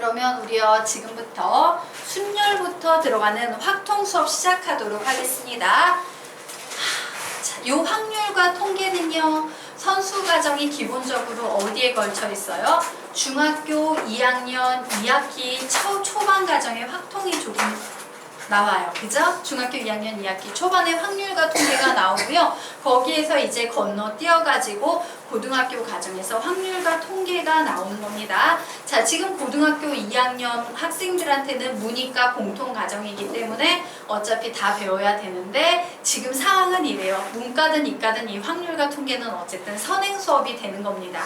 그러면 우리요 지금부터 순열부터 들어가는 확통 수업 시작하도록 하겠습니다. 자, 요 확률과 통계는요 선수 과정이 기본적으로 어디에 걸쳐 있어요? 중학교 2학년 2학기 초반 과정에 확통이 조금 나와요. 그죠? 중학교 2학년 2학기 초반에 확률과 통계가 나오고요. 거기에서 이제 건너뛰어가지고 고등학교 과정에서 확률과 통계가 나오는 겁니다. 자, 지금 고등학교 2학년 학생들한테는 문이과 공통 과정이기 때문에 어차피 다 배워야 되는데 지금 상황은 이래요. 문과든 이과든 이 확률과 통계는 어쨌든 선행 수업이 되는 겁니다.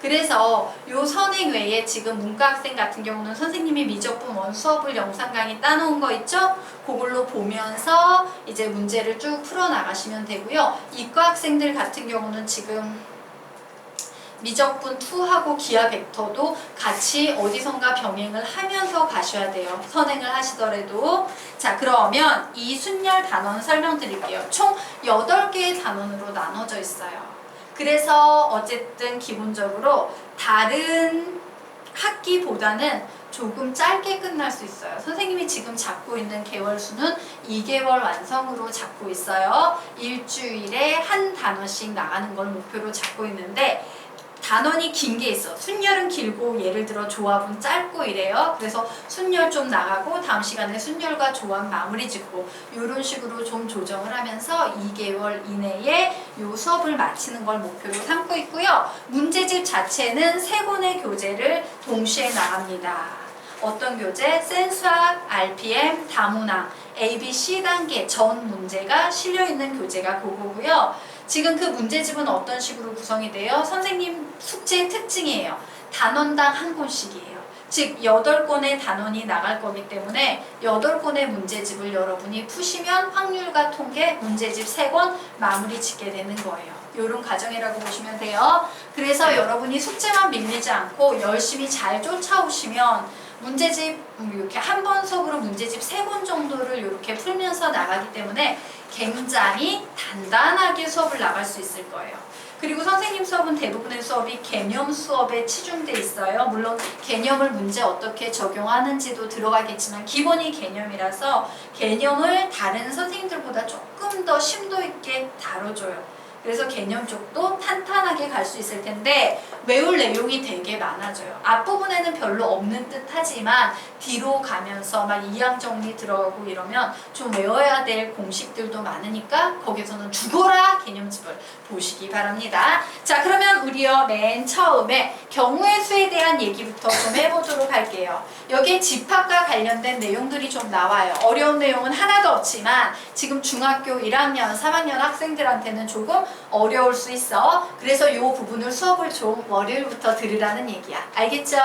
그래서 요 선행 외에 지금 문과 학생 같은 경우는 선생님이 미적분 원 수업을 영상 강의 따놓은 거 있죠? 그걸로 보면서 이제 문제를 쭉 풀어 나가시면 되고요. 이과 학생들 같은 경우는 지금 미적분 2하고 기하 벡터도 같이 어디선가 병행을 하면서 가셔야 돼요. 선행을 하시더라도. 자, 그러면 이 순열 단원 설명드릴게요. 총 8개의 단원으로 나눠져 있어요. 그래서 어쨌든 기본적으로 다른 학기보다는 조금 짧게 끝날 수 있어요. 선생님이 지금 잡고 있는 개월 수는 2개월 완성으로 잡고 있어요. 일주일에 한 단원씩 나가는 걸 목표로 잡고 있는데 단원이 긴 게 있어. 순열은 길고 예를 들어 조합은 짧고 이래요. 그래서 순열 좀 나가고 다음 시간에 순열과 조합 마무리 짓고 이런 식으로 좀 조정을 하면서 2개월 이내에 이 수업을 마치는 걸 목표로 삼고 있고요. 문제집 자체는 3권의 교재를 동시에 나갑니다. 어떤 교재? 센수학, RPM, 다문화, ABC 단계 전 문제가 실려있는 교재가 그거고요. 지금 그 문제집은 어떤 식으로 구성이 돼요? 선생님 숙제의 특징이에요. 단원당 한 권씩이에요. 즉 8권의 단원이 나갈 거기 때문에 8권의 문제집을 여러분이 푸시면 확률과 통계 문제집 3권 마무리 짓게 되는 거예요. 이런 과정이라고 보시면 돼요. 그래서 여러분이 숙제만 밀리지 않고 열심히 잘 쫓아오시면 문제집 이렇게 한 번 수업으로 문제집 3권 정도를 이렇게 풀면서 나가기 때문에 굉장히 단단하게 수업을 나갈 수 있을 거예요. 그리고 선생님 수업은 대부분의 수업이 개념 수업에 치중돼 있어요. 물론 개념을 문제 어떻게 적용하는지도 들어가겠지만 기본이 개념이라서 개념을 다른 선생님들보다 조금 더 심도 있게 다뤄줘요. 그래서 개념 쪽도 탄탄하게 갈 수 있을 텐데 외울 내용이 되게 많아져요. 앞부분에는 별로 없는 듯 하지만 뒤로 가면서 막 이항 정리 들어가고 이러면 좀 외워야 될 공식들도 많으니까 거기서는 죽어라 개념집을 보시기 바랍니다. 자, 그러면 우리요 맨 처음에 경우의 수에 대한 얘기부터 좀 해보도록 할게요. 여기에 집합과 관련된 내용들이 좀 나와요. 어려운 내용은 하나도 없지만 지금 중학교 1학년, 3학년 학생들한테는 조금 어려울 수 있어. 그래서 이 부분을 수업을 좀 월요일부터 들으라는 얘기야. 알겠죠?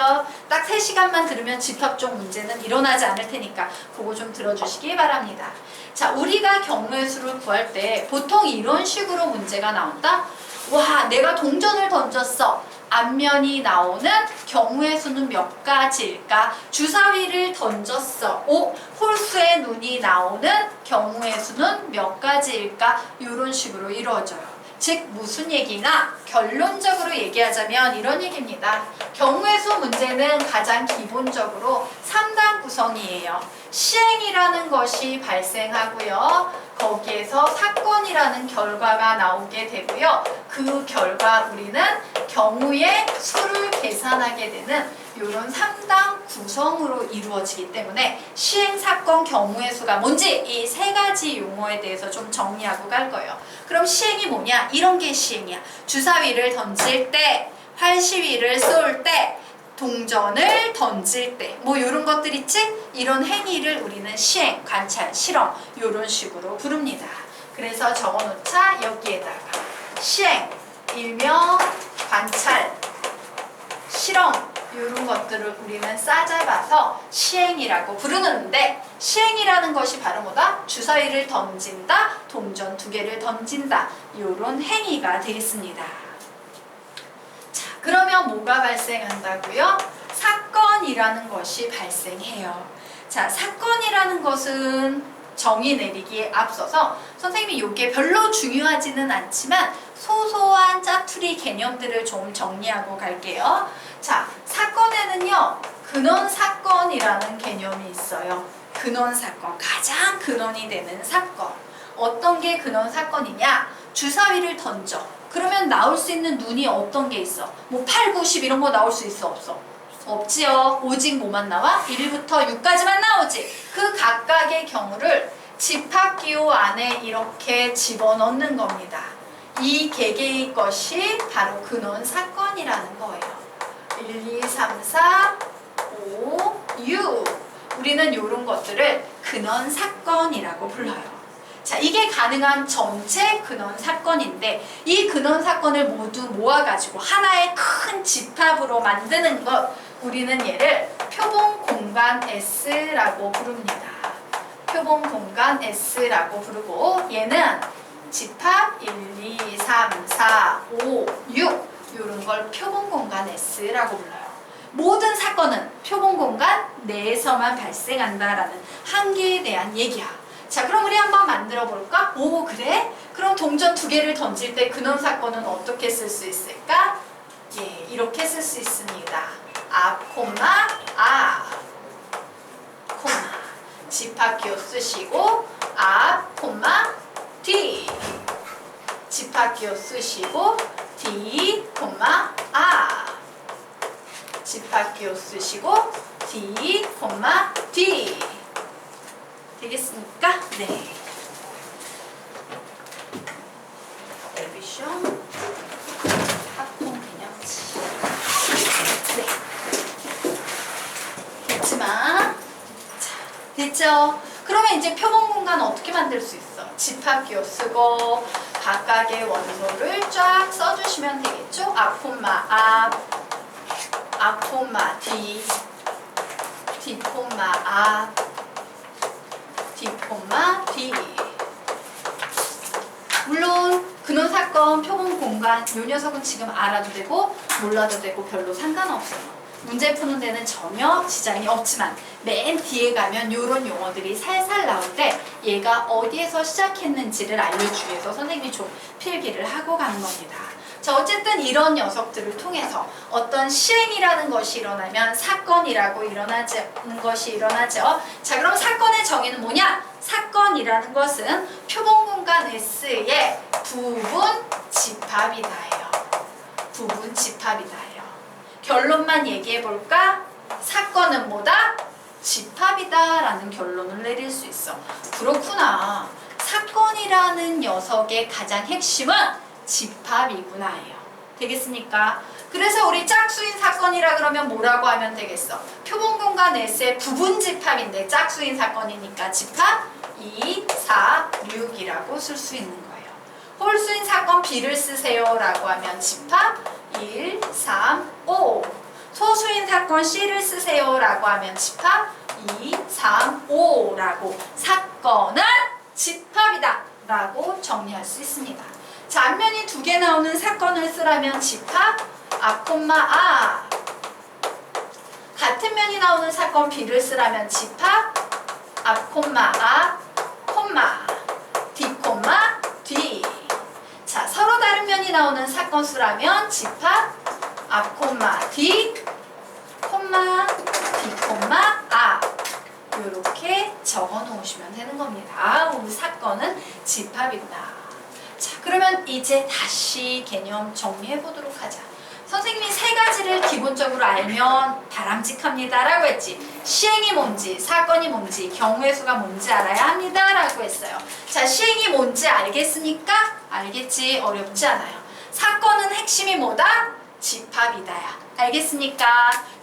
딱 3시간만 들으면 집합 쪽 문제는 일어나지 않을 테니까 그거 좀 들어주시기 바랍니다. 자, 우리가 경우의 수를 구할 때 보통 이런 식으로 문제가 나온다. 와, 내가 동전을 던졌어. 앞면이 나오는 경우의 수는 몇 가지일까? 주사위를 던졌어. 오, 홀수의 눈이 나오는 경우의 수는 몇 가지일까? 이런 식으로 이루어져요. 즉 무슨 얘기나 결론적으로 얘기하자면 이런 얘기입니다. 경우의 수 문제는 가장 기본적으로 3단 구성이에요. 시행이라는 것이 발생하고요. 거기에서 사건이라는 결과가 나오게 되고요. 그 결과 우리는 경우의 수를 계산하게 되는 이런 3단 구성으로 이루어지기 때문에 시행, 사건, 경우의 수가 뭔지 이 3가지 용어에 대해서 좀 정리하고 갈 거예요. 그럼 시행이 뭐냐? 이런 게 시행이야. 주사위를 던질 때, 활시위를 쏠 때, 동전을 던질 때, 뭐 이런 것들 있지? 이런 행위를 우리는 시행, 관찰, 실험 이런 식으로 부릅니다. 그래서 적어놓자. 여기에다가 시행, 일명, 관찰, 실험 이런 것들을 우리는 싸잡아서 시행이라고 부르는데 시행이라는 것이 바로 뭐다? 주사위를 던진다, 동전 2개를 던진다 이런 행위가 되겠습니다. 자, 그러면 뭐가 발생한다고요? 사건이라는 것이 발생해요. 자, 사건이라는 것은 정의 내리기에 앞서서 선생님이 이게 별로 중요하지는 않지만 소소한 짜투리 개념들을 좀 정리하고 갈게요. 자, 사건에는요 근원 사건이라는 개념이 있어요. 근원 사건, 가장 근원이 되는 사건. 어떤 게 근원 사건이냐? 주사위를 던져. 그러면 나올 수 있는 눈이 어떤 게 있어? 뭐 8, 9, 10 이런 거 나올 수 있어? 없어? 없지요. 오직 뭐만 나와? 1부터 6까지만 나오지. 그 각각의 경우를 집합기호 안에 이렇게 집어넣는 겁니다. 이 개개의 것이 바로 근원 사건이라는 거예요. 1, 2, 3, 4, 5, 6. 우리는 이런 것들을 근원 사건이라고 불러요. 자, 이게 가능한 전체 근원 사건인데 이 근원 사건을 모두 모아가지고 하나의 큰 집합으로 만드는 것, 우리는 얘를 표본 공간 S라고 부릅니다. 표본 공간 S라고 부르고 얘는 집합 1, 2, 3, 4, 5, 6 이런 걸 표본 공간 S라고 불러요. 모든 사건은 표본 공간 내에서만 발생한다라는 한계에 대한 얘기야. 자, 그럼 우리 한번 만들어 볼까? 오, 그래? 그럼 동전 2개를 던질 때 근원 사건은 어떻게 쓸 수 있을까? 예, 이렇게 쓸 수 있습니다. 앞, 콤마, 콤마. 집합기호 쓰시고 앞, 콤마, 뒤. 집합기호 쓰시고 D, 집합기호 쓰시고 D, D. 되겠습니까? 네. 레비션 합동 개념지. 네. 됐지만, 자, 됐죠? 그러면 이제 표본 공간 어떻게 만들 수 있어? 집합기호 쓰고 각각의 원소를 쫙 써주시면 되겠죠? 앞, D, D, D. 물론 근원 사건, 표본 공간 이 녀석은 지금 알아도 되고 몰라도 되고 별로 상관없어요. 문제 푸는 데는 전혀 지장이 없지만 맨 뒤에 가면 이런 용어들이 살살 나올 때 얘가 어디에서 시작했는지를 알려주기 위해서 선생님이 좀 필기를 하고 가는 겁니다. 자, 어쨌든 이런 녀석들을 통해서 어떤 실행이라는 것이 일어나면 사건이라고 일어나는 것이 일어나죠. 자, 그럼 사건의 정의는 뭐냐? 사건이라는 것은 표본 공간 S의 부분 집합이다예요. 부분 집합이다예요. 결론만 얘기해 볼까? 사건은 뭐다? 집합이다라는 결론을 내릴 수 있어. 그렇구나. 사건이라는 녀석의 가장 핵심은 집합이구나예요. 되겠습니까? 그래서 우리 짝수인 사건이라 그러면 뭐라고 하면 되겠어? 표본 공간 S의 부분 집합인데 짝수인 사건이니까 집합 2, 4, 6이라고 쓸 수 있는 거예요. 홀수인 사건 B를 쓰세요 라고 하면 집합 1, 3, 5. 소수인 사건 C를 쓰세요 라고 하면 집합 2, 3, 5라고 사건은 집합이다 라고 정리할 수 있습니다. 자, 앞면이 2개 나오는 사건을 쓰라면 집합 앞, 같은 면이 나오는 사건 B를 쓰라면 집합 앞, D, D. 자, 서로 다른 면이 나오는 사건 수라면 집합 앞, D, D, 이렇게 적어 놓으시면 되는 겁니다. 우리 사건은 집합이다. 자, 그러면 이제 다시 개념 정리해 보도록 하자. 선생님이 3가지를 기본적으로 알면 바람직합니다 라고 했지. 시행이 뭔지, 사건이 뭔지, 경우의 수가 뭔지 알아야 합니다 라고 했어요. 자, 시행이 뭔지 알겠습니까? 알겠지? 어렵지 않아요. 사건은 핵심이 뭐다? 집합이다야. 알겠습니까?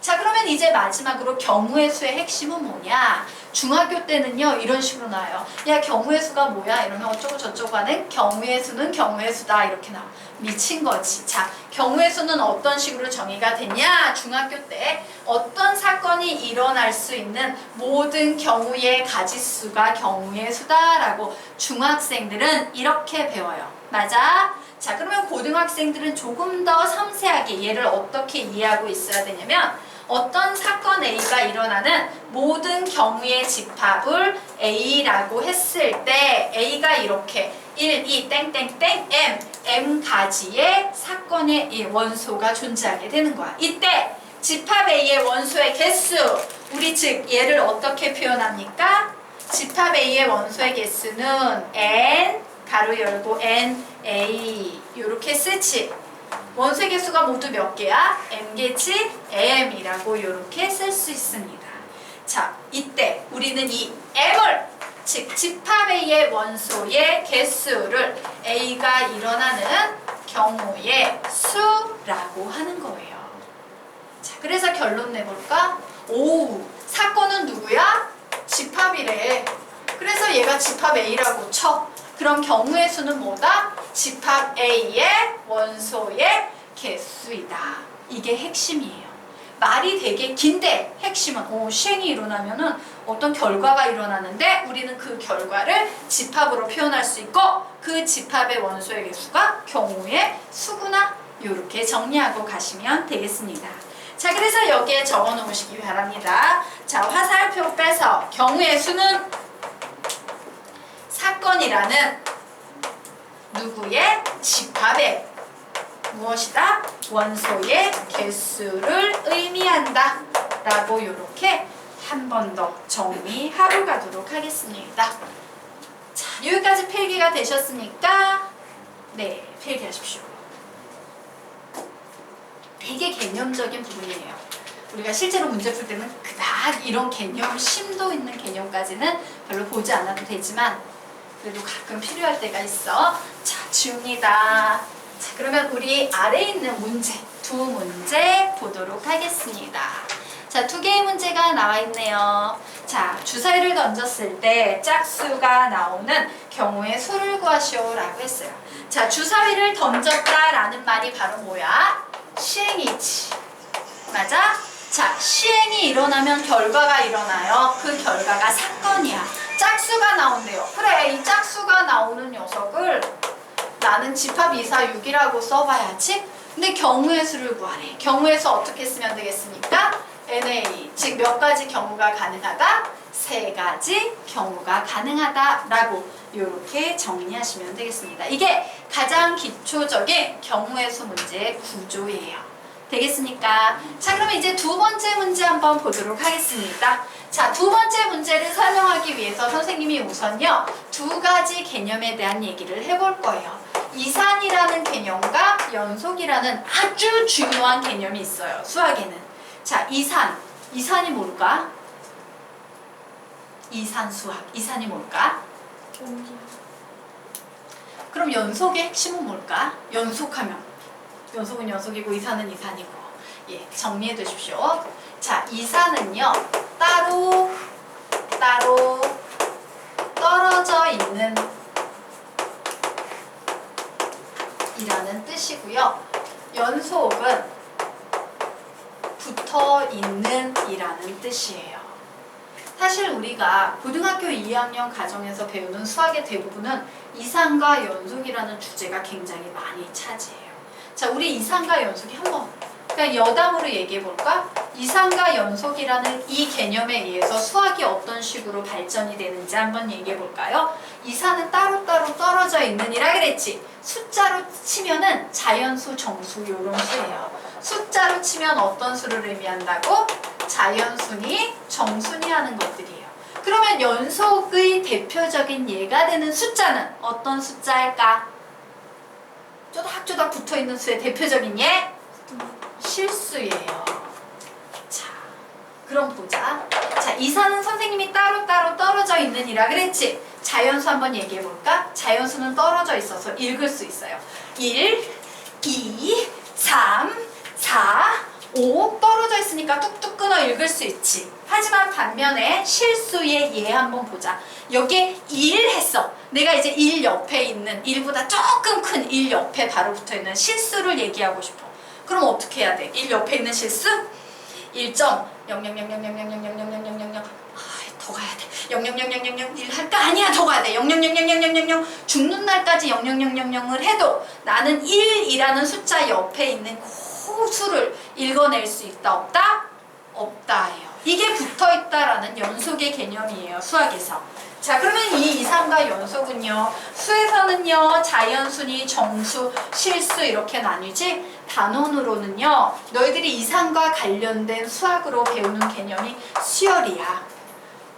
자, 그러면 이제 마지막으로 경우의 수의 핵심은 뭐냐? 중학교 때는요 이런 식으로 나와요. 야, 경우의 수가 뭐야? 이러면 어쩌고 저쩌고 하는 경우의 수는 경우의 수다 이렇게 나와. 미친 거지. 자, 경우의 수는 어떤 식으로 정의가 되냐? 중학교 때 어떤 사건이 일어날 수 있는 모든 경우의 가지수가 경우의 수다라고 중학생들은 이렇게 배워요. 맞아? 자, 그러면 고등학생들은 조금 더 섬세하게 얘를 어떻게 이해하고 있어야 되냐면 어떤 사건 A가 일어나는 모든 경우의 집합을 A라고 했을 때 A가 이렇게 1, 2, M 가지의 사건의 원소가 존재하게 되는 거야. 이때 집합 A의 원소의 개수. 우리 즉 얘를 어떻게 표현합니까? 집합 A의 원소의 개수는 n 가로 열고 n a 이렇게 쓰지. 원소의 개수가 모두 몇 개야? m개지 m이라고 이렇게 쓸 수 있습니다. 자, 이때 우리는 이 m을 즉 집합 A의 원소의 개수를 A가 일어나는 경우의 수라고 하는 거예요. 자, 그래서 결론 내볼까? 오, 사건은 누구야? 집합이래. 그래서 얘가 집합 A라고 쳐. 그럼 경우의 수는 뭐다? 집합 A의 원소의 개수이다. 이게 핵심이에요. 말이 되게 긴데 핵심은 시행이 일어나면은 어떤 결과가 일어나는데 우리는 그 결과를 집합으로 표현할 수 있고 그 집합의 원소의 개수가 경우의 수구나. 이렇게 정리하고 가시면 되겠습니다. 자, 그래서 여기에 적어 놓으시기 바랍니다. 자, 화살표 빼서 경우의 수는 사건이라는 누구의 집합의 무엇이다? 원소의 개수를 의미한다 라고 이렇게 한 번 더 정리하고 가도록 하겠습니다. 자, 여기까지 필기가 되셨으니까 네, 필기하십시오. 되게 개념적인 부분이에요. 우리가 실제로 문제 풀 때는 그닥 이런 개념, 심도 있는 개념까지는 별로 보지 않아도 되지만 그래도 가끔 필요할 때가 있어. 자, 지웁니다. 자, 그러면 우리 아래에 있는 문제, 두 문제 보도록 하겠습니다. 자, 두 개의 문제가 나와 있네요. 자, 주사위를 던졌을 때 짝수가 나오는 경우의 수를 구하시오라고 했어요. 자, 주사위를 던졌다라는 말이 바로 뭐야? 시행이지. 맞아? 자, 시행이 일어나면 결과가 일어나요. 그 결과가 사건이야. 짝수가 나온대요. 그래, 이 짝수가 나오는 녀석을 나는 집합 2, 4, 6이라고 써봐야지. 근데 경우의 수를 구하래. 경우의 수 어떻게 쓰면 되겠습니까? NA, 즉 몇 가지 경우가 가능하다? 세 가지 경우가 가능하다라고 이렇게 정리하시면 되겠습니다. 이게 가장 기초적인 경우의 수 문제의 구조예요. 되겠습니까? 자, 그러면 이제 두 번째 문제 한번 보도록 하겠습니다. 자, 두 번째 문제를 설명하기 위해서 선생님이 우선요, 두 가지 개념에 대한 얘기를 해볼 거예요. 이산이라는 개념과 연속이라는 아주 중요한 개념이 있어요. 수학에는. 자, 이산이 뭘까? 이산 수학. 이산이 뭘까? 그럼 연속의 핵심은 뭘까? 연속하면 연속은 연속이고 이산은 이산이고. 예, 정리해 두십시오. 자, 이산은요, 따로 떨어져 있는 이라는 뜻이고요. 연속은 붙어 있는 이라는 뜻이에요. 사실 우리가 고등학교 2학년 과정에서 배우는 수학의 대부분은 이산과 연속이라는 주제가 굉장히 많이 차지해요. 자, 우리 이산과 연속이 한번 그냥 여담으로 얘기해 볼까? 이산과 연속이라는 이 개념에 의해서 수학이 어떤 식으로 발전이 되는지 한번 얘기해 볼까요? 이산은 따로따로 떨어져 있는 이라 그랬지. 숫자로 치면은 자연수, 정수 요런 수예요. 숫자로 치면 어떤 수를 의미한다고? 자연수니, 정수니 하는 것들이에요. 그러면 연속의 대표적인 예가 되는 숫자는 어떤 숫자일까? 쪼닥쪼닥 붙어있는 수의 대표적인 예? 실수예요. 자, 그럼 보자. 자, 이산은 선생님이 따로따로 떨어져 있는 이라 그랬지? 자연수 한번 얘기해 볼까? 자연수는 떨어져 있어서 읽을 수 있어요. 1, 2, 3, 4, 5 떨어져 있으니까 뚝뚝 끊어 읽을 수 있지. 하지만 반면에 실수의 예 한번 보자. 여기에 1 했어. 내가 이제 1 옆에 있는 1보다 조금 큰 1 옆에 바로 붙어있는 실수를 얘기하고 싶어. 그럼 어떻게 해야 돼? 1 옆에 있는 실수? 1.0000000000000 더 가야 돼. 0000001 할까? 아니야, 더 가야 돼. 000000000 죽는 날까지 00000을 해도 나는 1이라는 숫자 옆에 있는 그 수를 읽어낼 수 있다, 없다? 없다예요. 이게 붙어있다라는 연속의 개념이에요, 수학에서. 자, 그러면 이 이산과 연속은요, 수에서는요, 자연수니, 정수, 실수 이렇게 나뉘지, 단원으로는요, 너희들이 이산과 관련된 수학으로 배우는 개념이 수열이야.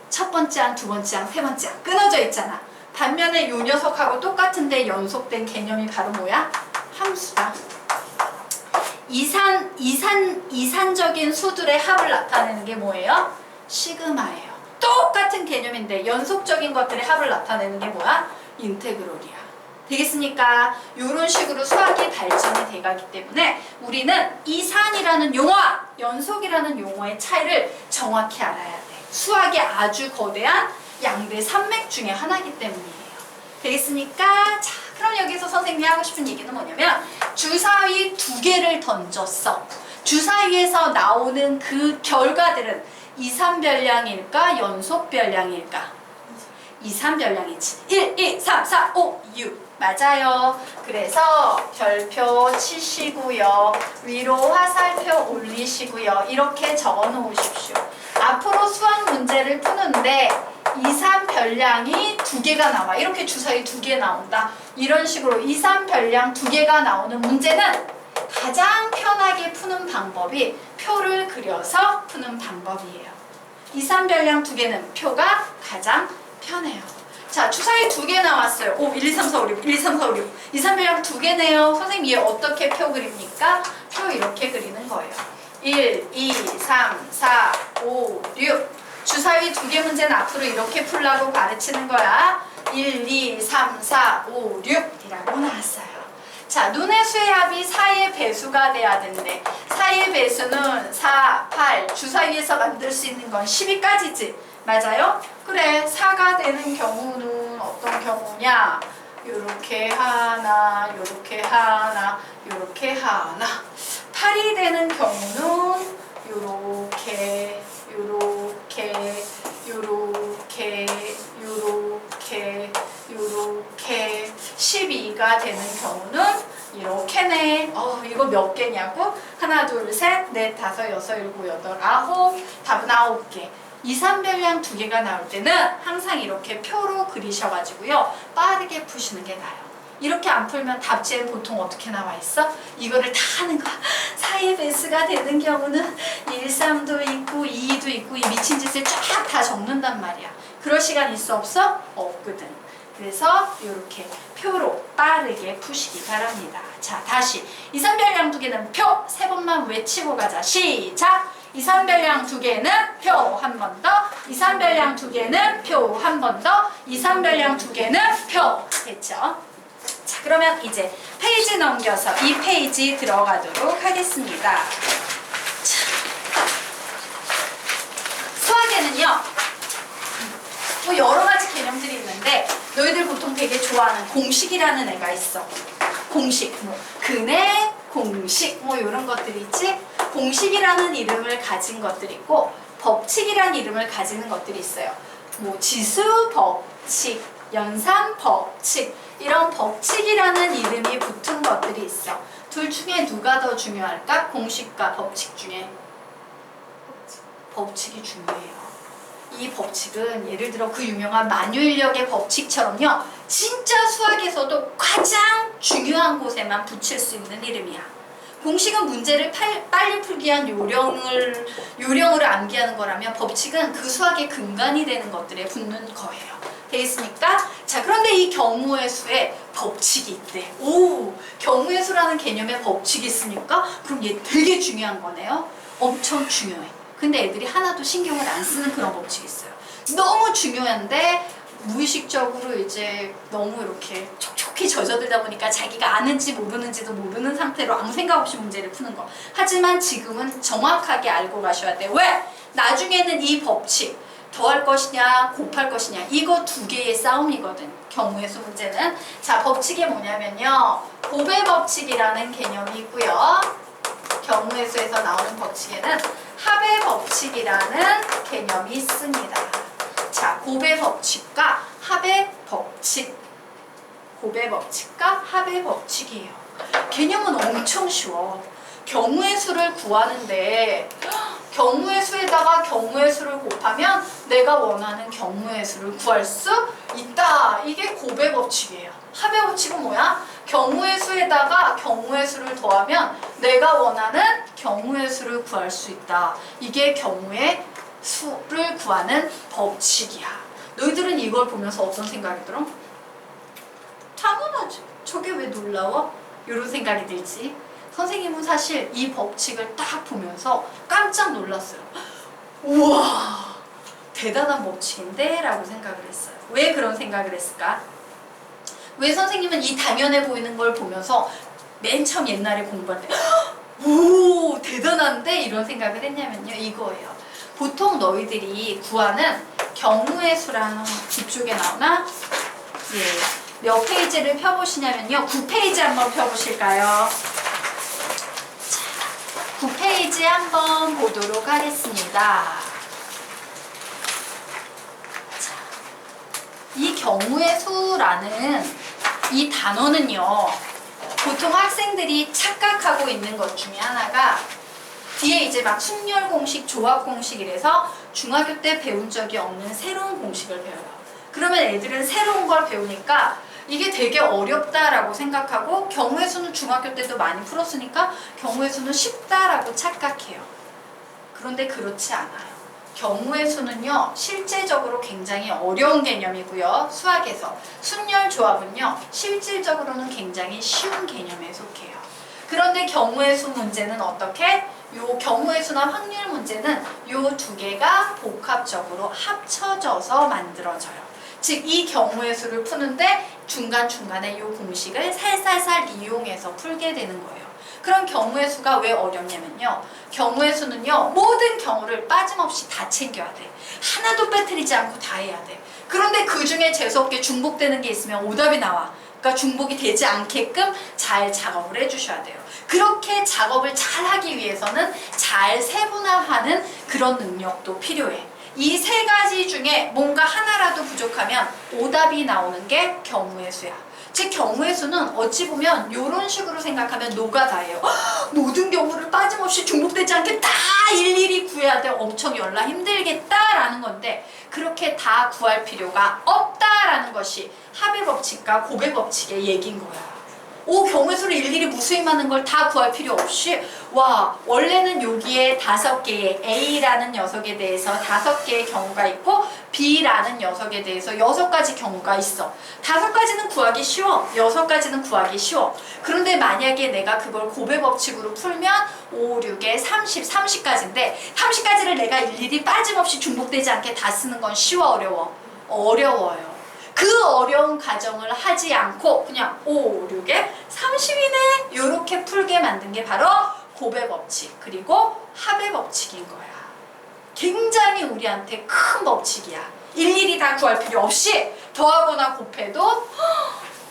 첫 번째 항, 두 번째 항, 세 번째 항 끊어져 있잖아. 반면에 요 녀석하고 똑같은데 연속된 개념이 바로 뭐야? 함수다. 이산적인 수들의 합을 나타내는 게 뭐예요? 시그마예요. 똑같은 개념인데 연속적인 것들의 합을 나타내는 게 뭐야? 인테그럴이야. 되겠습니까? 이런 식으로 수학이 발전이 돼가기 때문에 우리는 이산이라는 용어와 연속이라는 용어의 차이를 정확히 알아야 돼. 수학의 아주 거대한 양대 산맥 중에 하나이기 때문이에요. 되겠습니까? 자, 그럼 여기서 선생님이 하고 싶은 얘기는 뭐냐면 주사위 2개를 던졌어. 주사위에서 나오는 그 결과들은 이산별량일까? 연속별량일까? 이산별량이지. 1, 2, 3, 4, 5, 6 맞아요. 그래서 별표 치시고요. 위로 화살표 올리시고요. 이렇게 적어 놓으십시오. 앞으로 수학 문제를 푸는데 이산별량이 2개가 나와. 이렇게 주사위 2개 나온다. 이런 식으로 이산별량 2개가 나오는 문제는 가장 편하게 푸는 방법이 표를 그려서 푸는 방법이에요. 이산별량 2개는 표가 가장 편해요. 자, 주사위 2개 나왔어요. 5, 1, 2, 3, 4, 5, 6, 1, 2, 3, 4, 5, 6. 이산별량 2개네요. 선생님, 얘 어떻게 표 그립니까? 표 이렇게 그리는 거예요. 1, 2, 3, 4, 5, 6. 주사위 2개 문제는 앞으로 이렇게 풀라고 가르치는 거야. 1, 2, 3, 4, 5, 6이라고 나왔어요. 자, 눈의 수의 합이 4의 배수가 돼야 된대. 4의 배수는 4, 8. 주사위에서 만들 수 있는 건 12까지지. 맞아요? 그래, 4가 되는 경우는 어떤 경우냐? 요렇게 하나, 요렇게 하나, 요렇게 하나. 8이 되는 경우는 요렇게, 요렇게, 요렇게, 요렇게, 요렇게. 12가 되는 경우는 이렇게네. 이거 몇 개냐고? 하나, 둘, 셋, 넷, 다섯, 여섯, 일곱, 여덟, 아홉. 답은 9개. 이산별량 2개가 나올 때는 항상 이렇게 표로 그리셔가지고요. 빠르게 푸시는 게 나아요. 이렇게 안 풀면 답지에 보통 어떻게 나와 있어? 이거를 다 하는 거야. 4의 배수가 되는 경우는 1, 3도 있고 2도 있고 이 미친 짓을 쫙 다 적는단 말이야. 그럴 시간 있어 없어? 없거든. 그래서 이렇게 표로 빠르게 푸시기 바랍니다. 자, 다시 이산별량 2개는 표 3번만 외치고 가자. 시작! 이산별량 2개는 표 한 번 더. 이산별량 2개는 표 한 번 더. 이산별량 2개는 표. 됐죠? 자, 그러면 이제 페이지 넘겨서 이 페이지 들어가도록 하겠습니다. 자, 수학에는요, 뭐 여러 가지 개념들이 있는데 너희들 보통 되게 좋아하는 공식이라는 애가 있어. 공식, 뭐 근의 공식, 뭐 이런 것들이 있지. 공식이라는 이름을 가진 것들이 있고 법칙이라는 이름을 가지는 것들이 있어요. 뭐 지수 법칙, 연산 법칙, 이런 법칙이라는 이름이 붙은 것들이 있어. 둘 중에 누가 더 중요할까? 공식과 법칙 중에 법칙이 중요해요. 이 법칙은 예를 들어 그 유명한 만유인력의 법칙처럼요, 진짜 수학에서도 가장 중요한 곳에만 붙일 수 있는 이름이야. 공식은 문제를 빨리 풀기 위한 요령을 암기하는 거라면 법칙은 그 수학의 근간이 되는 것들에 붙는 거예요. 되겠습니까? 자, 그런데 이 경우의 수에 법칙이 있대. 오, 경우의 수라는 개념에 법칙이 있으니까 그럼 얘 되게 중요한 거네요. 엄청 중요해. 근데 애들이 하나도 신경을 안 쓰는 그런 법칙이 있어요. 너무 중요한데 무의식적으로 이제 너무 이렇게 촉촉히 젖어들다 보니까 자기가 아는지 모르는지도 모르는 상태로 아무 생각 없이 문제를 푸는 거. 하지만 지금은 정확하게 알고 가셔야 돼. 왜? 나중에는 이 법칙 더할 것이냐 곱할 것이냐 이거 2개의 싸움이거든. 경우의 수 문제는. 자, 법칙이 뭐냐면요, 곱의 법칙이라는 개념이 있고요, 경우의 수에서 나오는 법칙에는 합의 법칙이라는 개념이 있습니다. 자, 곱의 법칙과 합의 법칙, 곱의 법칙과 합의 법칙이에요. 개념은 엄청 쉬워. 경우의 수를 구하는데 경우의 수에다가 경우의 수를 곱하면 내가 원하는 경우의 수를 구할 수 있다. 이게 곱의 법칙이에요. 합의 법칙은 뭐야? 경우의 수에다가 경우의 수를 더하면 내가 원하는 경우의 수를 구할 수 있다. 이게 경우의 수를 구하는 법칙이야. 너희들은 이걸 보면서 어떤 생각이 들어? 당연하지. 저게 왜 놀라워? 이런 생각이 들지. 선생님은 사실 이 법칙을 딱 보면서 깜짝 놀랐어요. 우와, 대단한 법칙인데? 라고 생각을 했어요. 왜 그런 생각을 했을까? 왜 선생님은 이 당연해 보이는 걸 보면서 맨 처음 옛날에 공부할 때 오, 대단한데? 이런 생각을 했냐면요, 이거예요. 보통 너희들이 구하는 경우의 수랑 뒤쪽에 나오나? 예, 몇 페이지를 펴보시냐면요, 9페이지 한번 펴보실까요? 자, 9페이지 한번 보도록 하겠습니다. 자, 이 경우의 수라는 이 단어는요, 보통 학생들이 착각하고 있는 것 중에 하나가 뒤에 이제 막 순열 공식, 조합 공식 이래서 중학교 때 배운 적이 없는 새로운 공식을 배워요. 그러면 애들은 새로운 걸 배우니까 이게 되게 어렵다라고 생각하고 경우의 수는 중학교 때도 많이 풀었으니까 경우의 수는 쉽다라고 착각해요. 그런데 그렇지 않아요. 경우의 수는요, 실제적으로 굉장히 어려운 개념이고요. 수학에서. 순열 조합은요, 실질적으로는 굉장히 쉬운 개념에 속해요. 그런데 경우의 수 문제는 어떻게? 요 경우의 수나 확률 문제는 요 두 개가 복합적으로 합쳐져서 만들어져요. 즉, 이 경우의 수를 푸는데 중간중간에 요 공식을 살살살 이용해서 풀게 되는 거예요. 그럼 경우의 수가 왜 어렵냐면요, 경우의 수는요, 모든 경우를 빠짐없이 다 챙겨야 돼. 하나도 빼뜨리지 않고 다 해야 돼. 그런데 그 중에 재수없게 중복되는 게 있으면 오답이 나와. 그러니까 중복이 되지 않게끔 잘 작업을 해주셔야 돼요. 그렇게 작업을 잘 하기 위해서는 잘 세분화하는 그런 능력도 필요해. 이 세 가지 중에 뭔가 하나라도 부족하면 오답이 나오는 게 경우의 수야. 즉, 경우의 수는 어찌 보면 이런 식으로 생각하면 노가다예요. 모든 경우를 빠짐없이 중복되지 않게 다 일일이 구해야 돼. 엄청 열나 힘들겠다라는 건데 그렇게 다 구할 필요가 없다라는 것이 합의 법칙과 곱의 법칙의 얘기인 거야. 오, 경우의 수를 일일이 무수히 많은 걸 다 구할 필요 없이 와, 원래는 여기에 5개의 A라는 녀석에 대해서 5개의 경우가 있고 B라는 녀석에 대해서 6가지 경우가 있어. 5가지는 구하기 쉬워. 6가지는 구하기 쉬워. 그런데 만약에 내가 그걸 곱의 법칙으로 풀면 5, 6에 30, 30까지인데 30까지를 내가 일일이 빠짐없이 중복되지 않게 다 쓰는 건 쉬워, 어려워? 어려워요. 그 어려운 과정을 하지 않고 그냥 5, 6에 30이네 이렇게 풀게 만든 게 바로 곱의 법칙 그리고 합의 법칙인 거야. 굉장히 우리한테 큰 법칙이야. 일일이 다 구할 필요 없이 더하거나 곱해도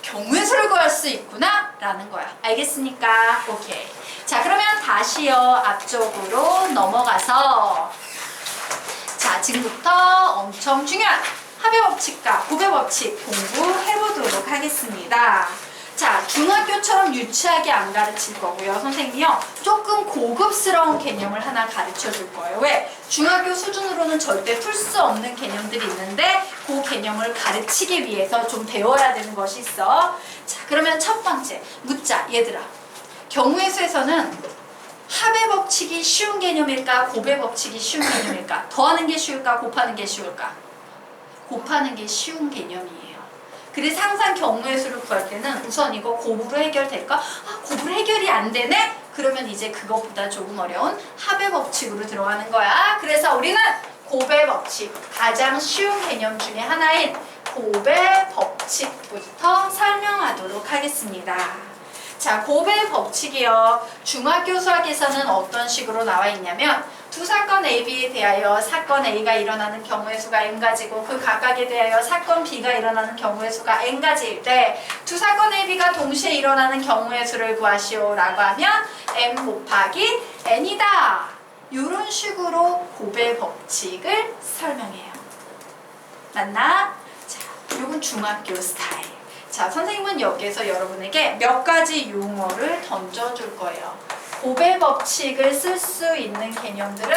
경우의 수를 구할 수 있구나 라는 거야. 알겠습니까? 오케이. 자, 그러면 다시요 앞쪽으로 넘어가서 자, 지금부터 엄청 중요한 합의 법칙과 곱의 법칙 공부해보도록 하겠습니다. 자, 중학교처럼 유치하게 안 가르칠 거고요. 선생님이요, 조금 고급스러운 개념을 하나 가르쳐 줄 거예요. 왜? 중학교 수준으로는 절대 풀 수 없는 개념들이 있는데 그 개념을 가르치기 위해서 좀 배워야 되는 것이 있어. 자, 그러면 첫 번째 묻자. 얘들아, 경우의 수에서는 합의 법칙이 쉬운 개념일까? 곱의 법칙이 쉬운 개념일까? 더하는 게 쉬울까? 곱하는 게 쉬울까? 곱하는 게 쉬운 개념이에요. 그래서 항상 경우의 수를 구할 때는 우선 이거 곱으로 해결될까? 아, 곱으로 해결이 안 되네? 그러면 이제 그것보다 조금 어려운 합의 법칙으로 들어가는 거야. 그래서 우리는 곱의 법칙, 가장 쉬운 개념 중에 하나인 곱의 법칙부터 설명하도록 하겠습니다. 자, 곱의 법칙이요. 중학교 수학에서는 어떤 식으로 나와 있냐면 두 사건 A, B에 대하여 사건 A가 일어나는 경우의 수가 N가지고 그 각각에 대하여 사건 B가 일어나는 경우의 수가 N가지일 때 두 사건 A, B가 동시에 일어나는 경우의 수를 구하시오 라고 하면 M 곱하기 N이다. 이런 식으로 곱의 법칙을 설명해요. 맞나? 자, 이건 중학교 스타일. 자, 선생님은 여기에서 여러분에게 몇 가지 용어를 던져줄 거예요. 곱의 법칙을 쓸 수 있는 개념들은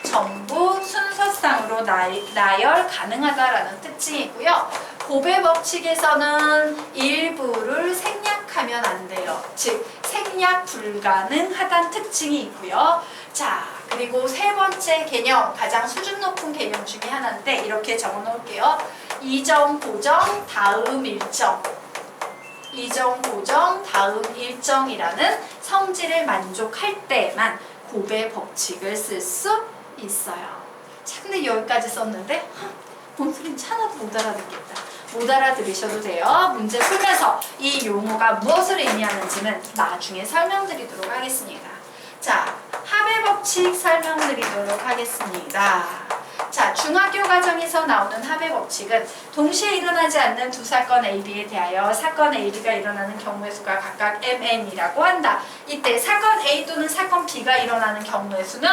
전부 순서상으로 나열 가능하다라는 특징이고요. 곱의 법칙에서는 일부를 생략하면 안 돼요. 즉, 생략 불가능하다는 특징이 있고요. 자, 그리고 세 번째 개념, 가장 수준 높은 개념 중에 하나인데 이렇게 적어 놓을게요. 이정, 보정, 다음 일정. 이정, 보정, 다음 일정이라는 성질을 만족할 때만 곱의 법칙을 쓸 수 있어요. 자, 근데 여기까지 썼는데 뭔 소린지 하나도 못 알아듣겠다. 못 알아들으셔도 돼요. 문제 풀면서 이 용어가 무엇을 의미하는지는 나중에 설명드리도록 하겠습니다. 자, 합의 법칙 설명드리도록 하겠습니다. 자, 중학교 과정에서 나오는 합의 법칙은 동시에 일어나지 않는 두 사건 A, B에 대하여 사건 A, B가 일어나는 경우의 수가 각각 MN이라고 한다. 이때 사건 A 또는 사건 B가 일어나는 경우의 수는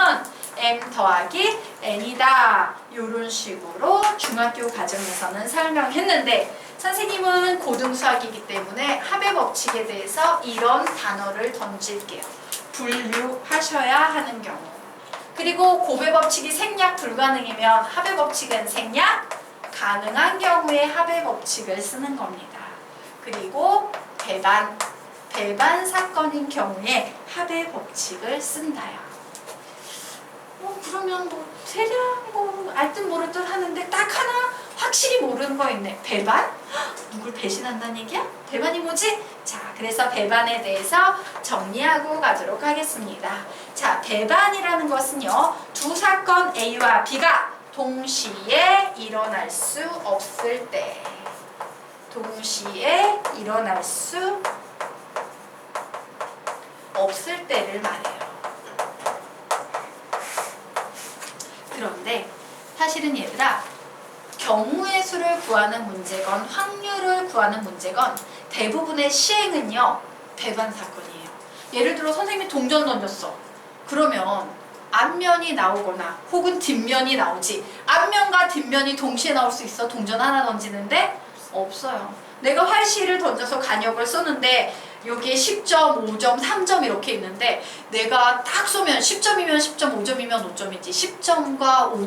M 더하기 N이다. 이런 식으로 중학교 과정에서는 설명했는데 선생님은 고등수학이기 때문에 합의 법칙에 대해서 이런 단어를 던질게요. 분류하셔야 하는 경우. 그리고 곱의 법칙이 생략 불가능이면 합의 법칙은 생략 가능한 경우에 합의 법칙을 쓰는 겁니다. 그리고 배반 사건인 경우에 합의 법칙을 쓴다요. 그러면 대략 알듯 모르듯 하는데 딱 하나 확실히 모르는 거 있네. 배반? 누굴 배신한다는 얘기야? 배반이 뭐지? 자, 그래서 배반에 대해서 정리하고 가도록 하겠습니다. 자, 배반이라는 것은요, 두 사건 A와 B가 동시에 일어날 수 없을 때, 동시에 일어날 수 없을 때를 말해요. 그런데 사실은 얘들아, 경우의 수를 구하는 문제건 확률을 구하는 문제건 대부분의 시행은요, 배반 사건이에요. 예를 들어 선생님이 동전 던졌어. 그러면 앞면이 나오거나 혹은 뒷면이 나오지, 앞면과 뒷면이 동시에 나올 수 있어? 동전 하나 던지는데? 없어요. 내가 활시를 던져서 간역을 쏘는데 여기에 10점, 5점, 3점 이렇게 있는데 내가 딱 쏘면 10점이면 10점, 5점이면 5점이지 10점과 5점